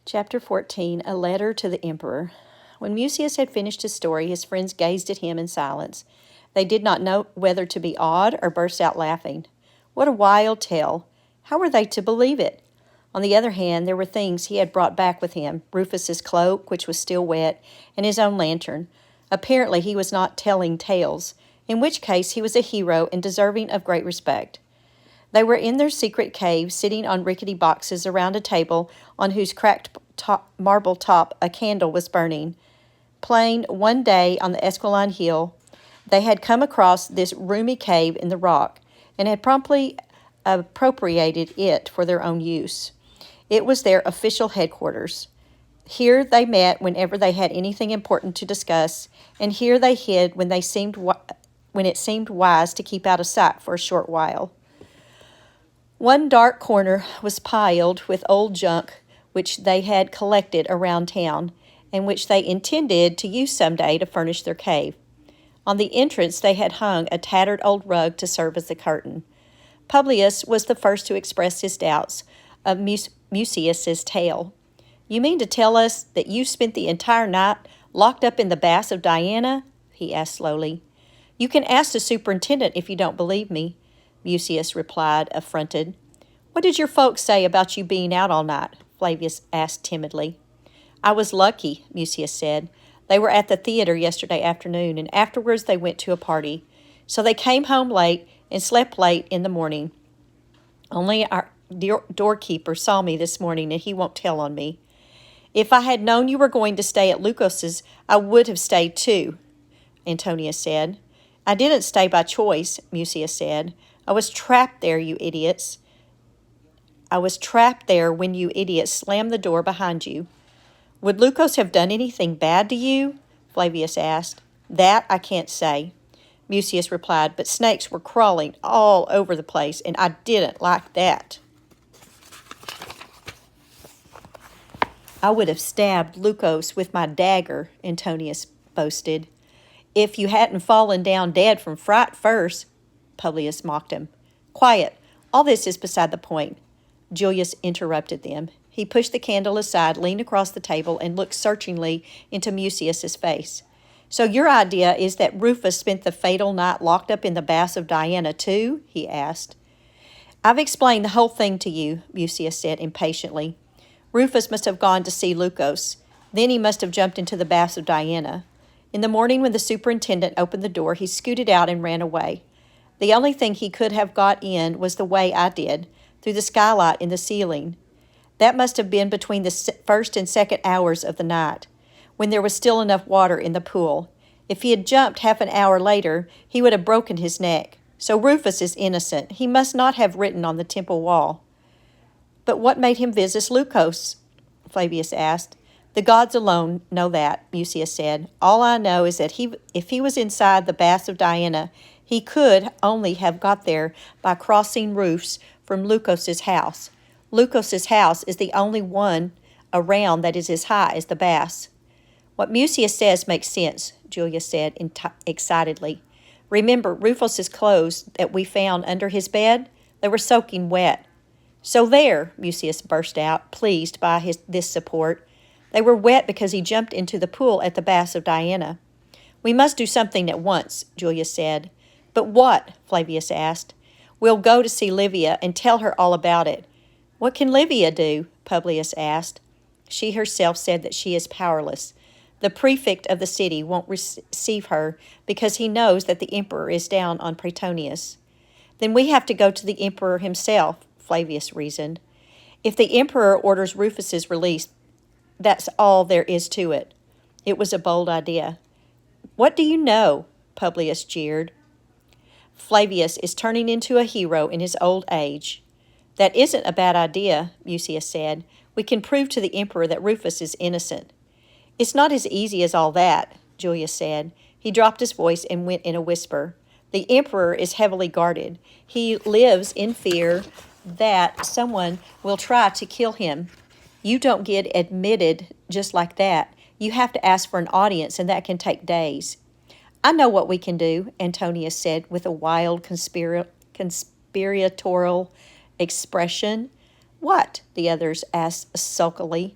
Chapter 14, A Letter to the Emperor. When Mucius had finished his story, his friends gazed at him in silence. They did not know whether to be awed or burst out laughing. What a wild tale! How were they to believe it? On the other hand, there were things he had brought back with him, Rufus's cloak, which was still wet, and his own lantern. Apparently he was not telling tales, in which case he was a hero and deserving of great respect. They were in their secret cave, sitting on rickety boxes around a table on whose cracked marble top a candle was burning. Playing one day on the Esquiline Hill, they had come across this roomy cave in the rock and had promptly appropriated it for their own use. It was their official headquarters. Here they met whenever they had anything important to discuss, and here they hid when it seemed wise to keep out of sight for a short while. One dark corner was piled with old junk which they had collected around town, and which they intended to use some day to furnish their cave. On the entrance they had hung a tattered old rug to serve as a curtain. Publius was the first to express his doubts of Mucius's tale. "You mean to tell us that you spent the entire night locked up in the baths of Diana?" he asked slowly. "You can ask the superintendent if you don't believe me," Mucius replied, affronted. "What did your folks say about you being out all night?" Flavius asked timidly. "I was lucky," Mucius said. "They were at the theater yesterday afternoon, and afterwards they went to a party. So they came home late and slept late in the morning. Only our doorkeeper saw me this morning, and he won't tell on me. If I had known you were going to stay at Lucas's, I would have stayed too," Antonius said. "I didn't stay by choice," Mucius said. I was trapped there when you idiots slammed the door behind you." "Would Lucas have done anything bad to you?" Flavius asked. "That I can't say," Mucius replied, "but snakes were crawling all over the place, and I didn't like that." "I would have stabbed Lucas with my dagger," Antonius boasted. "If you hadn't fallen down dead from fright first," Publius mocked him. "Quiet. All this is beside the point." Julius interrupted them. He pushed the candle aside, leaned across the table, and looked searchingly into Mucius's face. "So your idea is that Rufus spent the fatal night locked up in the baths of Diana, too?" he asked. "I've explained the whole thing to you," Mucius said impatiently. "Rufus must have gone to see Lucas. Then he must have jumped into the baths of Diana. In the morning when the superintendent opened the door, he scooted out and ran away. The only thing he could have got in was the way I did, through the skylight in the ceiling. That must have been between the first and second hours of the night, when there was still enough water in the pool. If he had jumped half an hour later, he would have broken his neck. So Rufus is innocent. He must not have written on the temple wall." "But what made him visit Lucas?" Flavius asked. "The gods alone know that," Mucius said. "All I know is that if he was inside the baths of Diana, he could only have got there by crossing roofs from Lucas's house. Lucas's house is the only one around that is as high as the baths." "What Mucius says makes sense," Julius said excitedly. "Remember Rufus's clothes that we found under his bed? They were soaking wet." "So there," Mucius burst out, pleased by this support. "They were wet because he jumped into the pool at the baths of Diana." "We must do something at once," Julius said. "But what?" Flavius asked. "We'll go to see Livia and tell her all about it." "What can Livia do?" Publius asked. "She herself said that she is powerless. The prefect of the city won't receive her because he knows that the emperor is down on Praetonius." "Then we have to go to the emperor himself," Flavius reasoned. "If the emperor orders Rufus's release, that's all there is to it." It was a bold idea. "What do you know?" Publius jeered. "Flavius is turning into a hero in his old age." "That isn't a bad idea," Mucius said. "We can prove to the emperor that Rufus is innocent." "It's not as easy as all that," Julius said. He dropped his voice and went in a whisper. "The emperor is heavily guarded. He lives in fear that someone will try to kill him. You don't get admitted just like that. You have to ask for an audience, and that can take days." "I know what we can do," Antonius said with a wild conspiratorial expression. "What?" the others asked sulkily.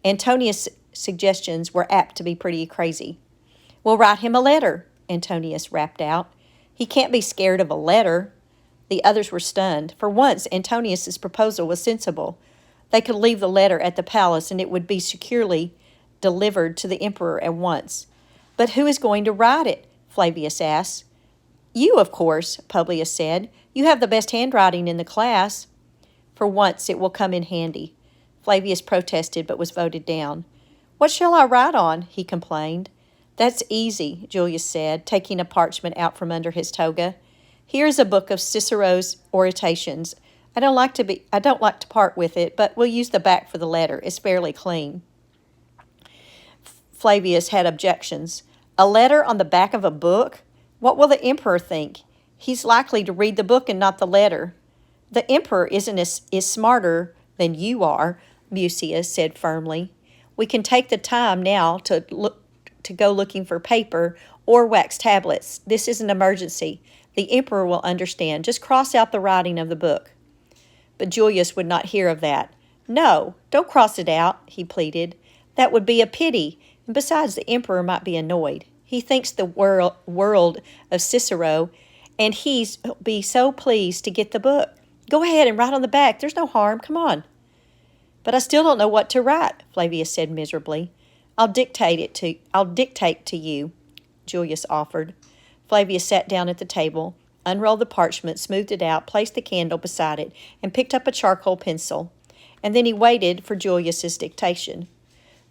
Antonius' suggestions were apt to be pretty crazy. "We'll write him a letter," Antonius rapped out. "He can't be scared of a letter." The others were stunned. For once, Antonius's proposal was sensible. They could leave the letter at the palace, and it would be securely delivered to the emperor at once. "But who is going to write it?" Flavius asked. "You, of course," Publius said. "You have the best handwriting in the class." "For once it will come in handy." Flavius protested but was voted down. "What shall I write on?" he complained. "That's easy," Julius said, taking a parchment out from under his toga. "Here's a book of Cicero's orations. I don't like to part with it, but we'll use the back for the letter. It's fairly clean." Flavius had objections. "A letter on the back of a book? What will the emperor think? He's likely to read the book and not the letter." "The emperor is smarter than you are," Mucius said firmly. "We can take the time now to go looking for paper or wax tablets. This is an emergency. The emperor will understand. Just cross out the writing of the book." But Julius would not hear of that. "No, don't cross it out," he pleaded. "That would be a pity, and besides the emperor might be annoyed. He thinks the world of Cicero, and he's be so pleased to get the book. Go ahead and write on the back. There's no harm. Come on." "But I still don't know what to write," Flavius said miserably. I'll dictate to you," Julius offered. Flavius sat down at the table, unrolled the parchment, smoothed it out, placed the candle beside it, and picked up a charcoal pencil. And then he waited for Julius's dictation.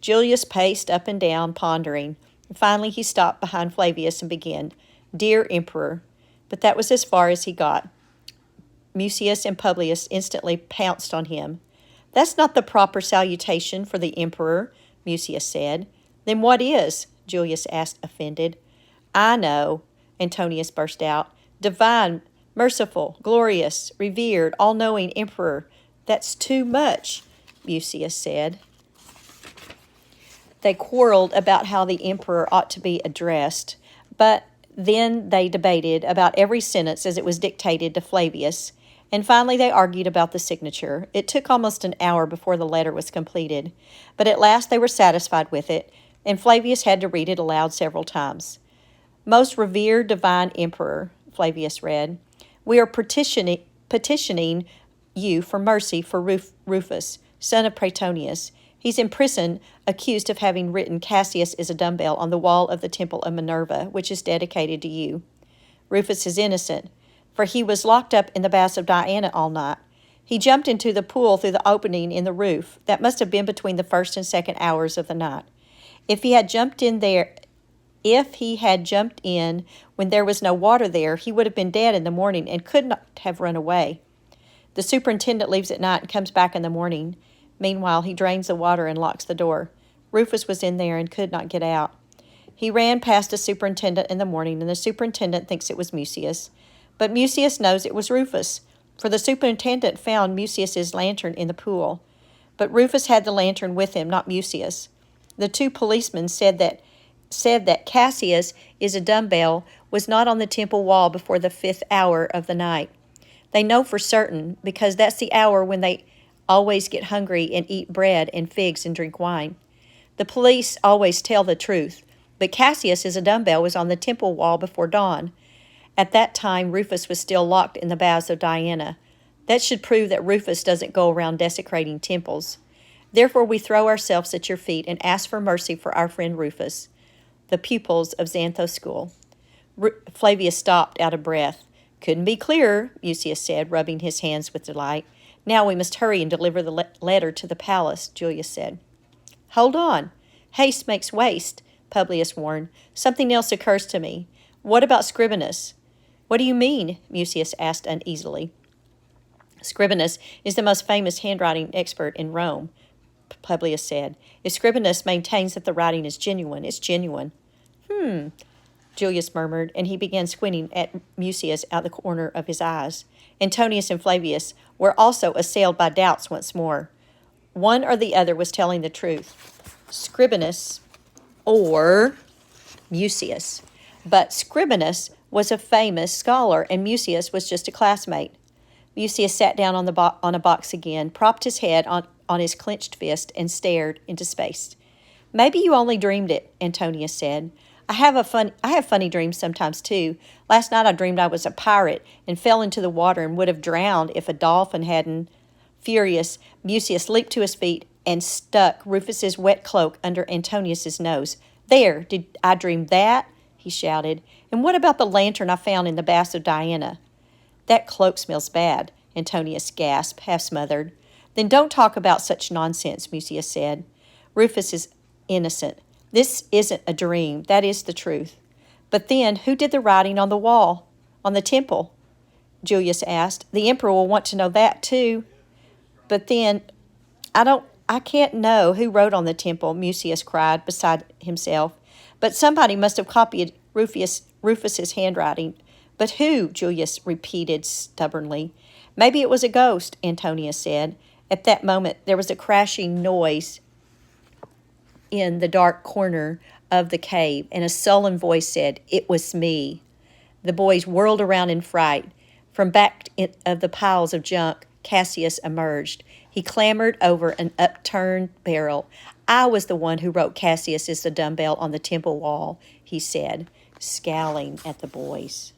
Julius paced up and down, pondering. Finally he stopped behind Flavius and began, "Dear Emperor." But that was as far as he got. Mucius and Publius instantly pounced on him. "That's not the proper salutation for the emperor," Mucius said. "Then what is?" Julius asked, offended. "I know," Antonius burst out. "Divine, merciful, glorious, revered, all-knowing emperor." "That's too much," Mucius said. They quarreled about how the emperor ought to be addressed, but then they debated about every sentence as it was dictated to Flavius, and finally they argued about the signature. It took almost an hour before the letter was completed, but at last they were satisfied with it, and Flavius had to read it aloud several times. "Most revered divine emperor," Flavius read, "we are petitioning you for mercy for Rufus, son of Praetonius. He's in prison, accused of having written 'Cassius is a dumbbell' on the wall of the temple of Minerva, which is dedicated to you. Rufus is innocent, for he was locked up in the baths of Diana all night. He jumped into the pool through the opening in the roof. That must have been between the first and second hours of the night. If he had jumped in when there was no water there, he would have been dead in the morning and could not have run away. The superintendent leaves at night and comes back in the morning. Meanwhile, he drains the water and locks the door. Rufus was in there and could not get out. He ran past the superintendent in the morning, and the superintendent thinks it was Mucius. But Mucius knows it was Rufus, for the superintendent found Mucius's lantern in the pool. But Rufus had the lantern with him, not Mucius. The two policemen said that Cassius is a dumbbell was not on the temple wall before the 5th hour of the night. They know for certain, because that's the hour when they always get hungry and eat bread and figs and drink wine. The police always tell the truth, but Cassius is a dumbbell was on the temple wall before dawn. At that time, Rufus was still locked in the baths of Diana. That should prove that Rufus doesn't go around desecrating temples. Therefore, we throw ourselves at your feet and ask for mercy for our friend Rufus." The pupils of Xanthos School. Flavius stopped, out of breath. "Couldn't be clearer," Mucius said, rubbing his hands with delight. "Now we must hurry and deliver the letter to the palace," Julius said. "Hold on. Haste makes waste," Publius warned. "Something else occurs to me. What about Scribinus?" "What do you mean?" Mucius asked uneasily. "Scribinus is the most famous handwriting expert in Rome," Publius said. "If Scribinus maintains that the writing is genuine, it's genuine." Julius murmured, and he began squinting at Mucius out the corner of his eyes. Antonius and Flavius were also assailed by doubts once more. One or the other was telling the truth, Scribinus or Mucius. But Scribinus was a famous scholar, and Mucius was just a classmate. Mucius sat down on a box again, propped his head on his clenched fist and stared into space. Maybe you only dreamed it, Antonius said. I have funny dreams sometimes too. Last night I dreamed I was a pirate and fell into the water and would have drowned if a dolphin hadn't. Furious, Mucius leaped to his feet and stuck Rufus's wet cloak under Antonius's nose. There, did I dream that? He shouted. And what about the lantern I found in the baths of Diana? That cloak smells bad, Antonius gasped, half smothered. Then don't talk about such nonsense, Mucius said. Rufus is innocent. This isn't a dream. That is the truth. But then, who did the writing on the wall? On the temple? Julius asked. The emperor will want to know that, too. But then, I can't know who wrote on the temple, Mucius cried, beside himself. But somebody must have copied Rufus's handwriting. But who? Julius repeated stubbornly. Maybe it was a ghost, Antonius said. At that moment, there was a crashing noise in the dark corner of the cave, and a sullen voice said, "It was me." The boys whirled around in fright. From back of the piles of junk, Cassius emerged. He clambered over an upturned barrel. "I was the one who wrote Cassius is the dumbbell on the temple wall," he said, scowling at the boys.